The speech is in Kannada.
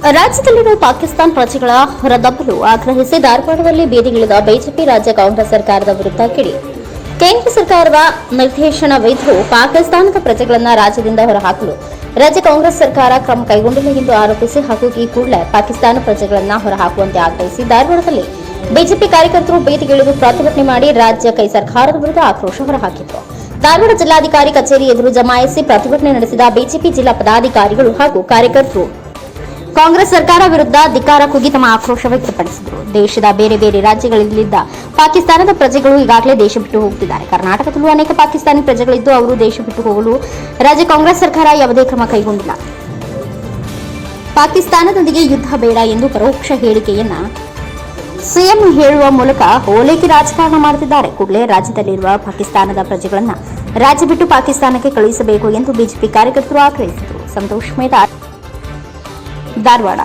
ರಾಜ್ಯದಲ್ಲಿರುವ ಪಾಕಿಸ್ತಾನ ಪ್ರಜೆಗಳ ಹೊರದಬ್ಬಲು ಆಗ್ರಹಿಸಿ ಧಾರವಾಡದಲ್ಲಿ ಬೀದಿಗಿಳಿದ ಬಿಜೆಪಿ ರಾಜ್ಯ ಕಾಂಗ್ರೆಸ್ ಸರ್ಕಾರದ ವಿರುದ್ಧ ಕಿಡಿ. ಕೇಂದ್ರ ಸರ್ಕಾರದ ನಿರ್ದೇಶನವಿದ್ದರೂ ಪಾಕಿಸ್ತಾನದ ಪ್ರಜೆಗಳನ್ನು ರಾಜ್ಯದಿಂದ ಹೊರಹಾಕಲು ರಾಜ್ಯ ಕಾಂಗ್ರೆಸ್ ಸರ್ಕಾರ ಕ್ರಮ ಕೈಗೊಂಡಿಲ್ಲ ಎಂದು ಆರೋಪಿಸಿ ಹಾಗೂ ಈ ಕೂಡಲೇ ಪಾಕಿಸ್ತಾನ ಪ್ರಜೆಗಳನ್ನು ಹೊರಹಾಕುವಂತೆ ಆಗ್ರಹಿಸಿ ಧಾರವಾಡದಲ್ಲಿ ಬಿಜೆಪಿ ಕಾರ್ಯಕರ್ತರು ಬೀದಿಗಿಳಿದು ಪ್ರತಿಭಟನೆ ಮಾಡಿ ರಾಜ್ಯ ಕೈ ಸರ್ಕಾರದ ವಿರುದ್ಧ ಆಕ್ರೋಶ ಹೊರಹಾಕಿದರು. ಧಾರವಾಡ ಜಿಲ್ಲಾಧಿಕಾರಿ ಕಚೇರಿ ಎದುರು ಜಮಾಯಿಸಿ ಪ್ರತಿಭಟನೆ ನಡೆಸಿದ ಬಿಜೆಪಿ ಜಿಲ್ಲಾ ಪದಾಧಿಕಾರಿಗಳು ಹಾಗೂ ಕಾರ್ಯಕರ್ತರು ಕಾಂಗ್ರೆಸ್ ಸರ್ಕಾರ ವಿರುದ್ಧ ಧಿಕ್ಕಾರ ಕೂಗಿ ತಮ್ಮ ಆಕ್ರೋಶ ವ್ಯಕ್ತಪಡಿಸಿದರು. ದೇಶದ ಬೇರೆ ಬೇರೆ ರಾಜ್ಯಗಳಲ್ಲಿದ್ದ ಪಾಕಿಸ್ತಾನದ ಪ್ರಜೆಗಳು ಈಗಾಗಲೇ ದೇಶ ಬಿಟ್ಟು ಹೋಗುತ್ತಿದ್ದಾರೆ. ಕರ್ನಾಟಕದಲ್ಲೂ ಅನೇಕ ಪಾಕಿಸ್ತಾನಿ ಪ್ರಜೆಗಳಿದ್ದು ಅವರು ದೇಶ ಬಿಟ್ಟು ಹೋಗಲು ರಾಜ್ಯ ಕಾಂಗ್ರೆಸ್ ಸರ್ಕಾರ ಯಾವುದೇ ಕ್ರಮ ಕೈಗೊಂಡಿಲ್ಲ. ಪಾಕಿಸ್ತಾನದೊಂದಿಗೆ ಯುದ್ಧ ಬೇಡ ಎಂದು ಪರೋಕ್ಷ ಹೇಳಿಕೆಯನ್ನ ಸಿಎಂ ಹೇಳುವ ಮೂಲಕ ಓಲೈಕೆ ರಾಜಕಾರಣ ಮಾಡುತ್ತಿದ್ದಾರೆ. ಕೂಡಲೇ ರಾಜ್ಯದಲ್ಲಿರುವ ಪಾಕಿಸ್ತಾನದ ಪ್ರಜೆಗಳನ್ನು ರಾಜ್ಯ ಬಿಟ್ಟು ಪಾಕಿಸ್ತಾನಕ್ಕೆ ಕಳುಹಿಸಬೇಕು ಎಂದು ಬಿಜೆಪಿ ಕಾರ್ಯಕರ್ತರು ಆಗ್ರಹಿಸಿದರು. ಸಂತೋಷ್ ಮೇದಾರ್, ಧಾರವಾಡ.